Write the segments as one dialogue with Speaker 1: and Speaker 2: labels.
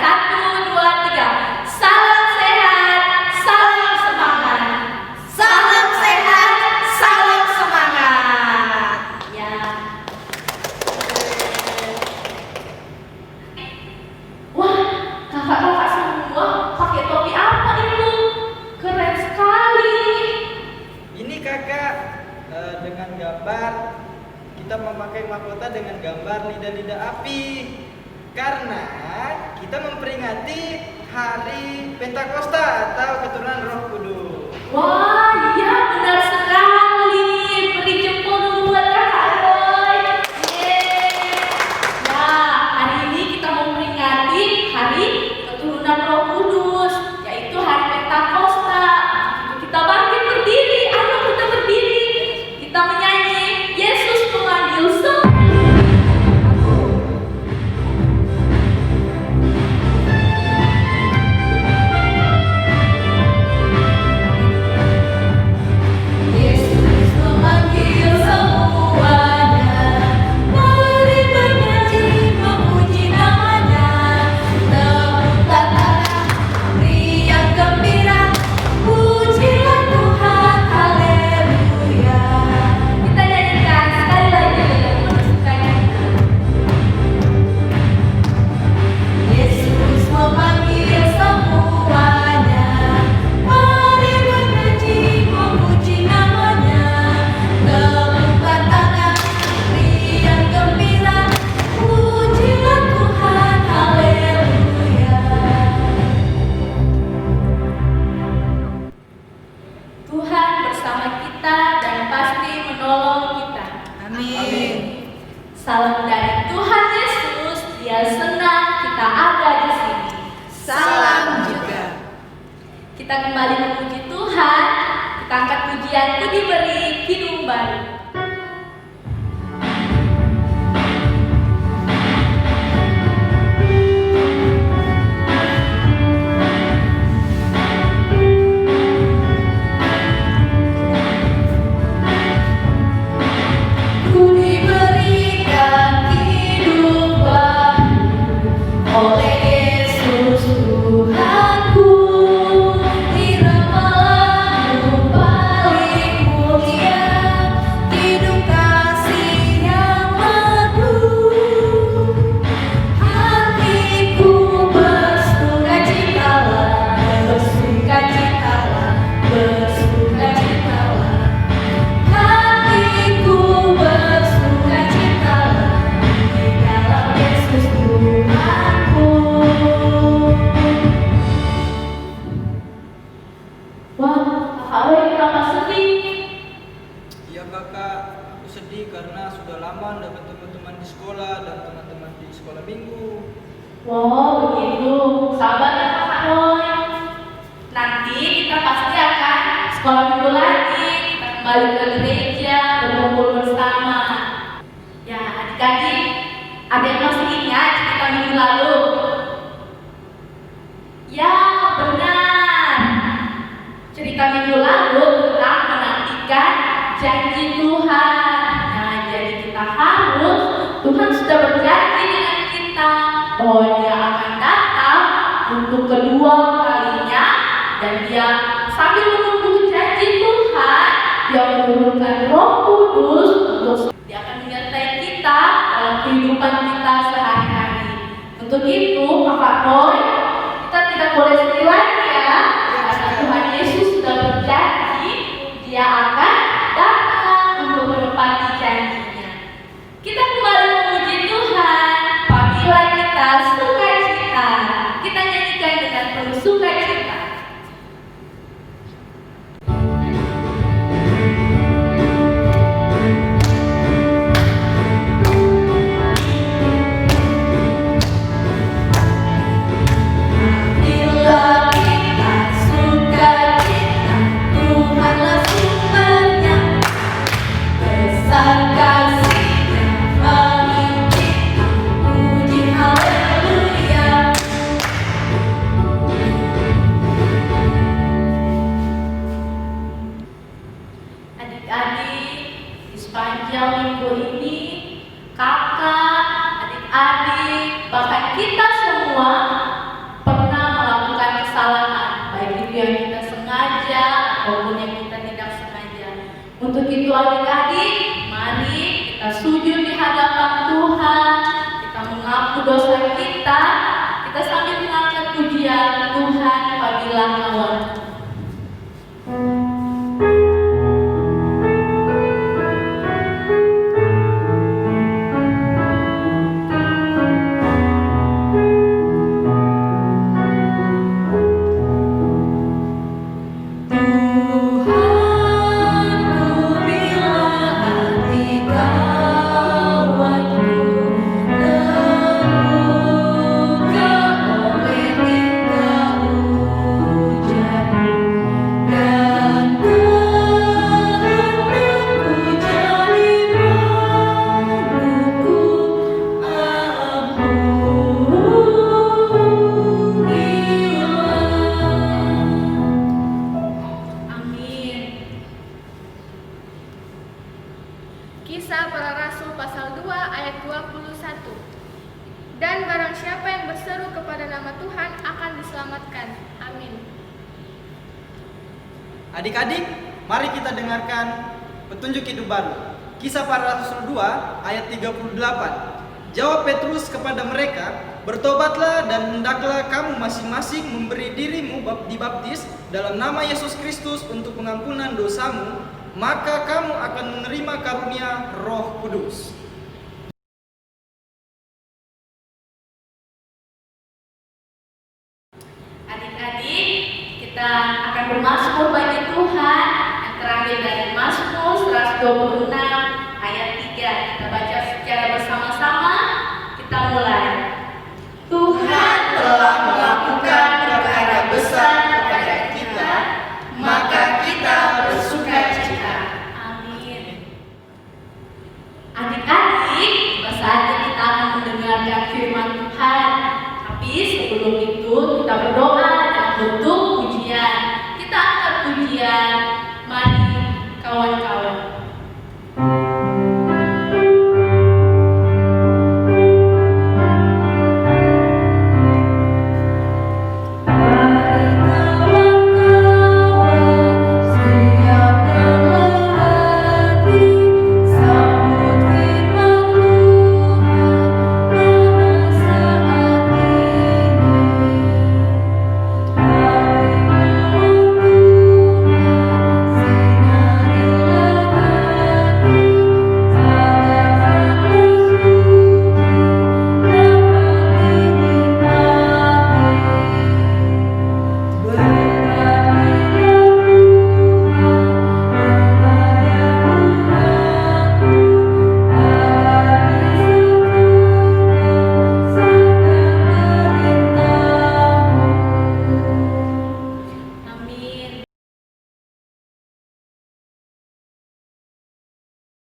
Speaker 1: 1, 2, 3. Salam sehat, salam semangat.
Speaker 2: Salam sehat, salam semangat.
Speaker 1: Ya. Wah, kakak-kakak semua pakai topi apa itu? Keren sekali.
Speaker 3: Ini kakak dengan gambar, kita memakai mahkota dengan gambar lidah-lidah api karena kita memperingati hari Pentakosta atau keturunan Roh Kudus.
Speaker 1: Wah, iya benar sekali. Beri jempol dulu buat kakak Roy. Yeay. Nah, hari ini kita memperingati hari keturunan Roh Kudus, yaitu hari Pentakosta. Kita bangkit berdiri, ayo kita berdiri. Kita menyanyi Yesus memanggil semua.
Speaker 2: Yesus memanggil semuanya, mari bernyanyi memuji namanya. Tepuk tangan, riang gembira, pujilah Tuhan, haleluya.
Speaker 1: Kita nyanyikan sekali lagi dengan penuh sukacita.
Speaker 2: Yesus memanggil semuanya, mari bernyanyi memuji namanya. Tepuk tangan, riang gembira, pujilah Tuhan, haleluya.
Speaker 1: Tuhan bersama kita dan pasti menolong kita.
Speaker 3: Amin.
Speaker 1: Salam dari Tuhan Yesus, Dia senang kita ada di sini.
Speaker 2: Salam juga.
Speaker 1: Kita kembali memuji Tuhan, kita angkat pujianku diberi hidup baru.
Speaker 2: Ku diberikan hidup baru oleh Yesus Tuhanku, diramalah paling mulia, hidup kasih yang madu. Hatiku bersukacitalah, bersukacitalah, bersukacitalah. Hatiku bersukacitalah di dalam Yesus Tuhanku.
Speaker 1: Wah, kakak Roy kenapa sedih?
Speaker 3: Iya kakak, aku sedih karena sudah lama tidak bertemu teman di sekolah dan teman-teman di sekolah minggu.
Speaker 1: Wow, begitu. Sabar ya kakak Roy. Nanti kita pasti akan sekolah minggu lagi. Kita kembali ke gereja, berkumpul bersama. Ya, adik-adik, ada yang masih ingat cerita minggu lalu? Ya, benar. Cerita minggu lalu tentang menantikan janji Tuhan. Nah, jadi kita harus, Tuhan sudah berjanji dengan kita bahwa Dia akan datang untuk kedua kalinya, dan Dia sambil menunggu janji Tuhan, Dia menurunkan Roh Kudus untuk Dia akan menyertai kita dalam kehidupan kita sehari-hari. Untuk itu, kakak Roy, kita tidak boleh sedih lagi ya, karena Tuhan Yesus sudah berjanji Dia akan datang untuk menepati janjinya. Kita kembali memuji Tuhan. Apabila kita sukacita, kita nyanyikan dengan penuh sukacita. adik-adik, mari kita sujud di hadapan Tuhan, kita mengaku dosa kita sambil mengangkat pujian Tuhan apabila kawan.
Speaker 4: Kisah Para Rasul pasal 2 ayat 21. Dan barang siapa yang berseru kepada nama Tuhan akan diselamatkan. Amin.
Speaker 3: Adik-adik, mari kita dengarkan petunjuk hidup baru. Kisah Para Rasul 2 ayat 38. Jawab Petrus kepada mereka, "Bertobatlah dan hendaklah kamu masing-masing memberi dirimu dibaptis dalam nama Yesus Kristus untuk pengampunan dosamu, maka kamu akan menerima karunia Roh Kudus."
Speaker 1: Adik-adik, kita akan bermazmur bagi Tuhan yang terambil dari Mazmur 126 ayat 3. Kita baca secara bersama-sama. Kita mulai. Tuhan telah melakukan perkara besar kepada kita, maka kita bersukacita. Amin. Adik-adik, saatnya kita akan mendengarkan firman Tuhan. Tapi sebelum itu kita berdoa dalam bentuk pujian. Kita angkat pujian. Mari kawan-kawan.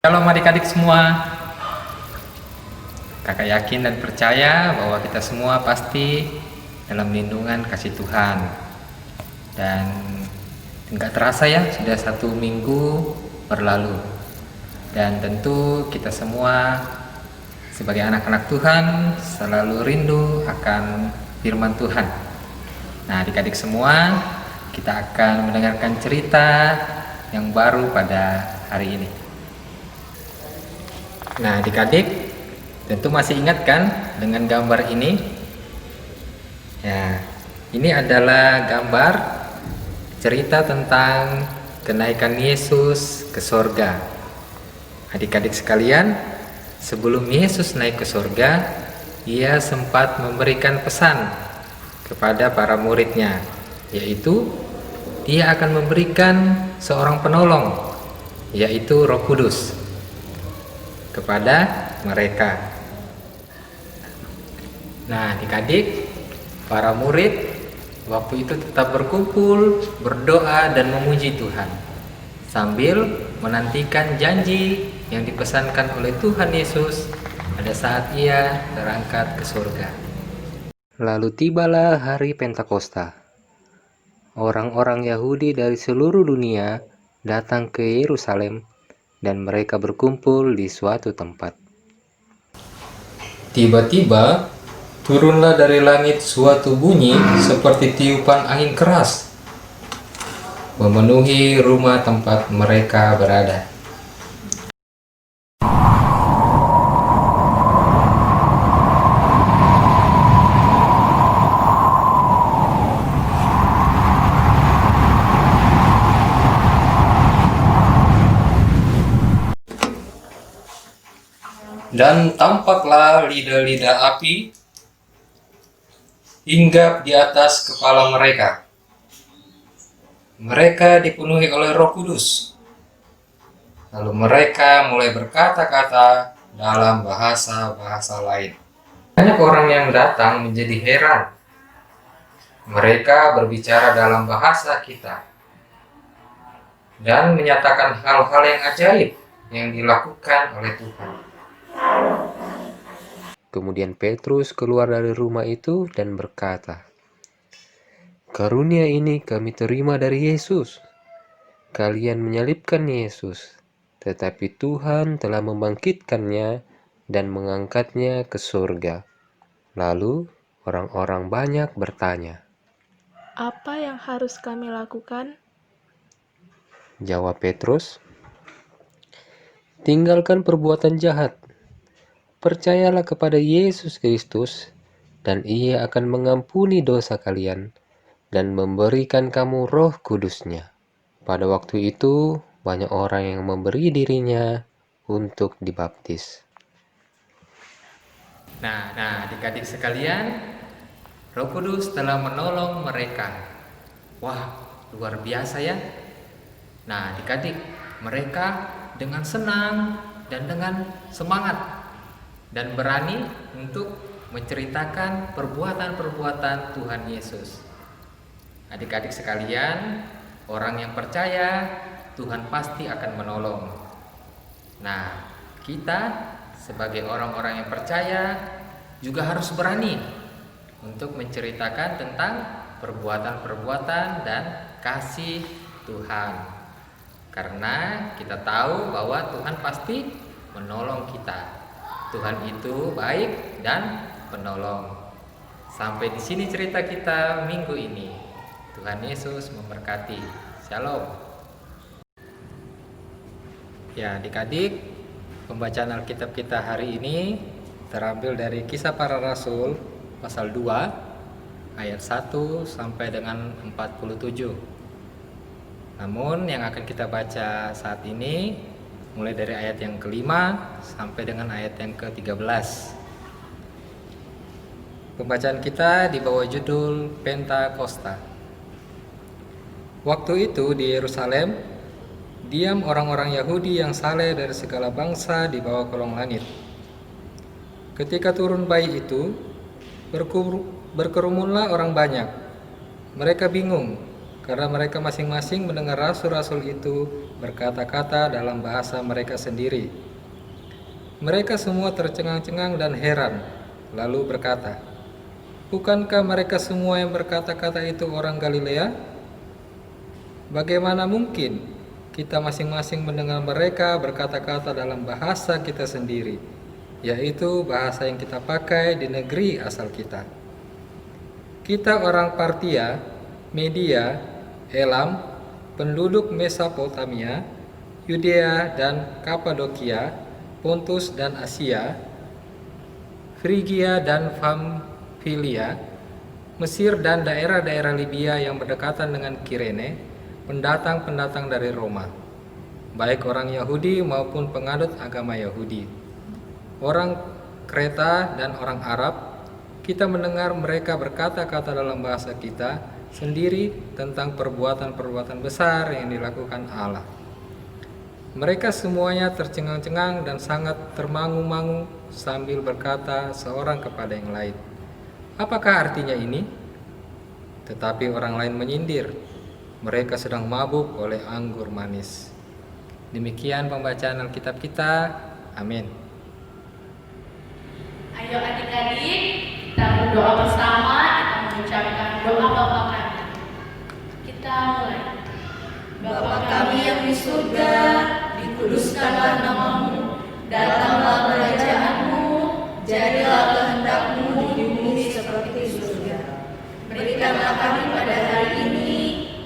Speaker 5: Shalom adik-adik semua. Kakak yakin dan percaya bahwa kita semua pasti dalam lindungan kasih Tuhan. Dan enggak terasa ya, sudah 1 minggu berlalu. Dan tentu kita semua sebagai anak-anak Tuhan selalu rindu akan firman Tuhan. Nah, adik-adik semua, kita akan mendengarkan cerita yang baru pada hari ini. Nah, adik-adik tentu masih ingat kan dengan gambar ini? Ya, ini adalah gambar cerita tentang kenaikan Yesus ke sorga. Adik-adik sekalian, sebelum Yesus naik ke sorga, ia sempat memberikan pesan kepada para muridnya, yaitu dia akan memberikan seorang penolong, yaitu Roh Kudus, kepada mereka. Nah, adik-adik, para murid waktu itu tetap berkumpul, berdoa dan memuji Tuhan sambil menantikan janji yang dipesankan oleh Tuhan Yesus pada saat ia terangkat ke surga. Lalu tibalah hari Pentakosta. Orang-orang Yahudi dari seluruh dunia datang ke Yerusalem dan mereka berkumpul di suatu tempat. Tiba-tiba turunlah dari langit suatu bunyi seperti tiupan angin keras, memenuhi rumah tempat mereka berada. Dan tampaklah lidah-lidah api hinggap di atas kepala mereka. Mereka dipenuhi oleh Roh Kudus. Lalu mereka mulai berkata-kata dalam bahasa-bahasa lain. Banyak orang yang datang menjadi heran. Mereka berbicara dalam bahasa kita dan menyatakan hal-hal yang ajaib yang dilakukan oleh Tuhan.
Speaker 6: Kemudian Petrus keluar dari rumah itu dan berkata, "Karunia ini kami terima dari Yesus. Kalian menyalibkan Yesus, tetapi Tuhan telah membangkitkannya dan mengangkatnya ke surga." Lalu orang-orang banyak bertanya.
Speaker 7: Apa yang harus kami lakukan?
Speaker 6: Jawab Petrus, "Tinggalkan perbuatan jahat. Percayalah kepada Yesus Kristus, dan Ia akan mengampuni dosa kalian dan memberikan kamu Roh Kudus-Nya." Pada waktu itu, banyak orang yang memberi dirinya untuk dibaptis.
Speaker 5: Nah, adik-adik sekalian, Roh Kudus telah menolong mereka. Wah, luar biasa ya. Nah, adik-adik, mereka dengan senang dan dengan semangat dan berani untuk menceritakan perbuatan-perbuatan Tuhan Yesus. Adik-adik sekalian, orang yang percaya, Tuhan pasti akan menolong. Nah, kita sebagai orang-orang yang percaya juga harus berani untuk menceritakan tentang perbuatan-perbuatan dan kasih Tuhan. Karena kita tahu bahwa Tuhan pasti menolong kita. Tuhan itu baik dan penolong. Sampai di sini cerita kita minggu ini. Tuhan Yesus memberkati. Shalom. Ya, adik-adik, pembacaan Alkitab kita hari ini terambil dari Kisah Para Rasul pasal 2 ayat 1 sampai dengan 47. Namun yang akan kita baca saat ini mulai dari ayat yang kelima sampai dengan ayat yang ke-13. Pembacaan kita di bawah judul Pentakosta. Waktu itu di Yerusalem diam orang-orang Yahudi yang saleh dari segala bangsa di bawah kolong langit. Ketika turun bayi itu, berkerumunlah orang banyak. Mereka bingung karena mereka masing-masing mendengar rasul-rasul itu berkata-kata dalam bahasa mereka sendiri. Mereka semua tercengang-cengang dan heran, lalu berkata, "Bukankah mereka semua yang berkata-kata itu orang Galilea? Bagaimana mungkin kita masing-masing mendengar mereka berkata-kata dalam bahasa kita sendiri, yaitu bahasa yang kita pakai di negeri asal kita? Kita orang Partia, Media, Elam, penduduk Mesopotamia, Yudea dan Kapadokia, Pontus dan Asia, Frigia dan Pamfilia, Mesir dan daerah-daerah Libya yang berdekatan dengan Kirene, pendatang-pendatang dari Roma, baik orang Yahudi maupun penganut agama Yahudi, orang Kreta dan orang Arab. Kita mendengar mereka berkata-kata dalam bahasa kita sendiri tentang perbuatan-perbuatan besar yang dilakukan Allah. Mereka semuanya tercengang-cengang dan sangat termangu-mangu sambil berkata seorang kepada yang lain, "Apakah artinya ini?" Tetapi orang lain menyindir, "Mereka sedang mabuk oleh anggur manis." Demikian pembacaan Alkitab kita. Amin.
Speaker 1: Ayo adik-adik, kita berdoa bersama, kita mengucapkan doa Bapa kami. Kita mulai.
Speaker 2: Bapa kami yang di surga, dikuduskanlah namamu, datanglah kerajaanmu, jadilah kehendak-mu di bumi seperti di surga. Berikanlah kami pada hari ini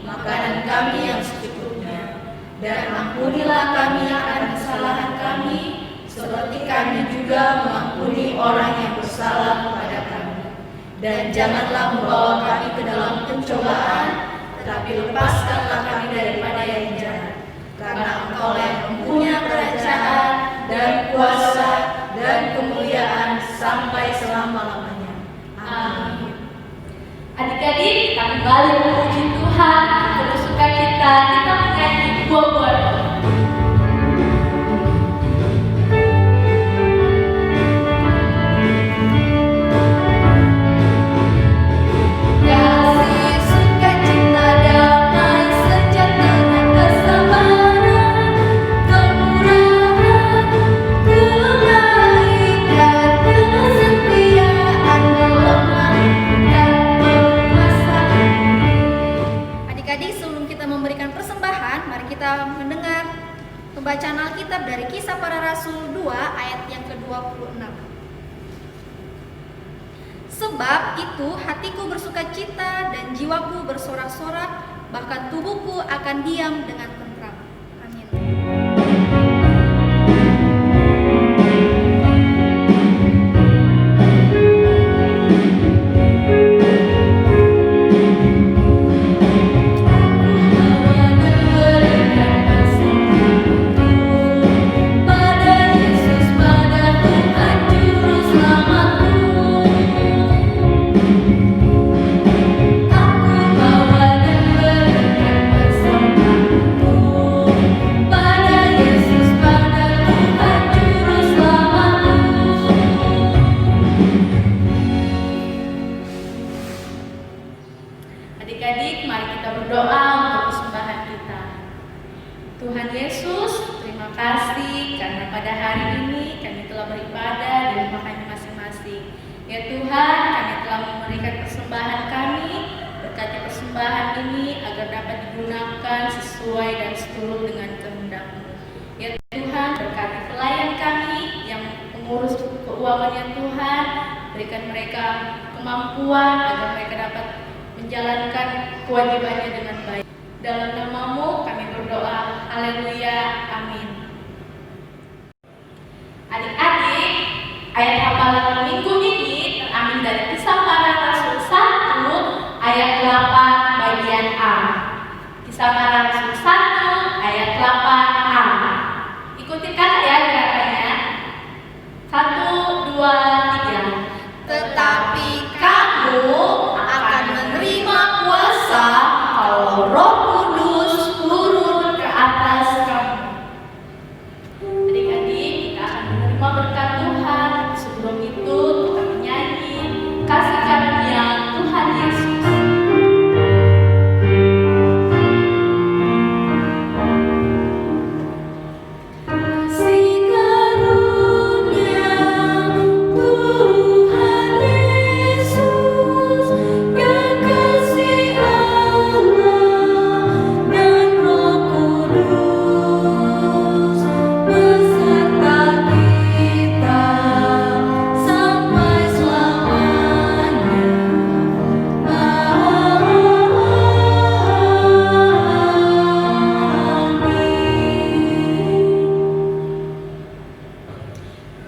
Speaker 2: makanan kami yang secukupnya, dan ampunilah kami akan kesalahan kami, seperti kami juga mengampuni orang yang bersalah kepada kami. Dan janganlah membawa kami ke dalam pencobaan, tetapi lepaskanlah kami daripada yang jahat. Karena Engkau yang mempunyai kerajaan dan kuasa dan dan kemuliaan sampai selama-lamanya. Amin.
Speaker 1: Adik-adik, kita kembali memuji Tuhan, penuh sukacita, kita menyanyi buah-buah roh.
Speaker 2: Kasih, sukacita, damai, sejahtera, kesabaran, kemurahan, kebaikan, kesetiaan, kelembutan, kekuasaan. Adik-adik, sebelum kita memberikan persembahan, mari kita mendengar pembacaan Alkitab dari Kisah Para Rasul 2 ayat yang ke-26. Sebab itu hatiku bersukacita dan jiwaku bersorak-sorak, bahkan tubuhku akan diam dengan tentram. Amin. Pada Yesus, pada Tuhan Juru Selamatku, aku bawa dan berikan persembahku. Pada Yesus, pada Tuhan Juru Selamatku.
Speaker 1: Adik-adik, mari kita berdoa untuk persembahan kita. Tuhan Yesus, terima kasih karena pada hari ini kami telah beribadah di rumah kami masing-masing. Ya Tuhan, kami telah memberikan persembahan kami, berkati persembahan ini agar dapat digunakan sesuai dan seturut dengan kehendak-Mu. Ya Tuhan, berkati pelayan kami yang mengurus keuangannya Tuhan, berikan mereka kemampuan agar mereka dapat menjalankan kewajibannya dengan baik. Dalam nama-Mu kami berdoa. Haleluya. Amin. Adik-adik, ayat hafalan minggu ini terambil dari Kisah Para Rasul 1 ayat 8 bagian A. Kisah Para Rasul 1 ayat 8a. Ikuti kakak ya gerakannya. 1, 2, 3.
Speaker 2: Tetapi kamu akan menerima kuasa kalau Roh Kudus turun ke atas kamu.
Speaker 1: Adik-adik, kita akan menerima berkat Tuhan. Sebelum itu kita menyanyi kasih karunia Tuhan Yesus.
Speaker 2: Kasih karunia Tuhan Yesus, yang kasih Allah dan Roh Kudus beserta kita sampai selamanya. Amin.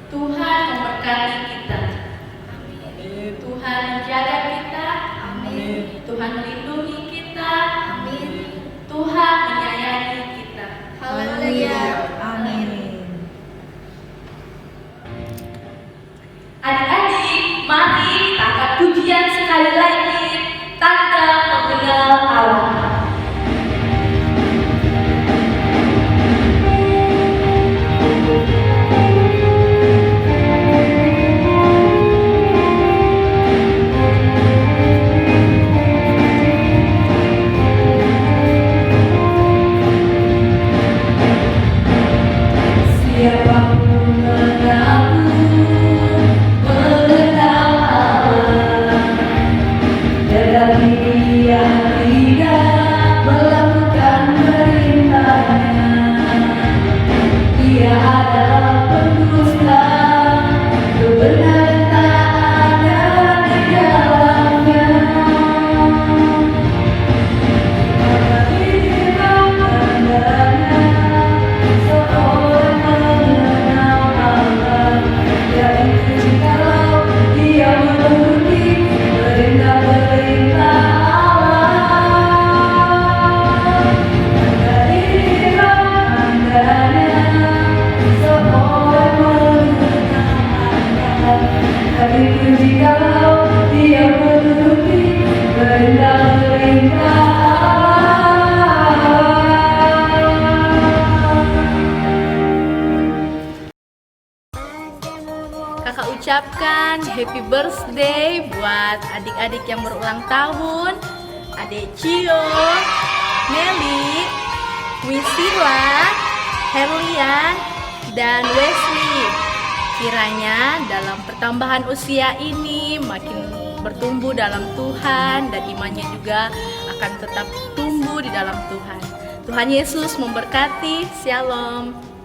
Speaker 1: Tuhan memberkati kita. Tuhan menjaga kita.
Speaker 2: Amin.
Speaker 1: Tuhan melindungi kita.
Speaker 2: Amin.
Speaker 1: Tuhan menyayangi kita.
Speaker 2: Haleluya. Amin.
Speaker 1: Adik-adik, mari kita angkat pujian sekali lagi. Tanda mengenal Allah.
Speaker 2: Tanda Hatiku jikalau dia menuruti perintah-perintah
Speaker 1: Kakak ucapkan happy birthday buat adik-adik yang berulang tahun, Adik Cio, Nelly, Wisila, Herlian, dan Wesley. Kiranya dalam pertambahan usia ini makin bertumbuh dalam Tuhan dan imannya juga akan tetap tumbuh di dalam Tuhan. Tuhan Yesus memberkati. Shalom.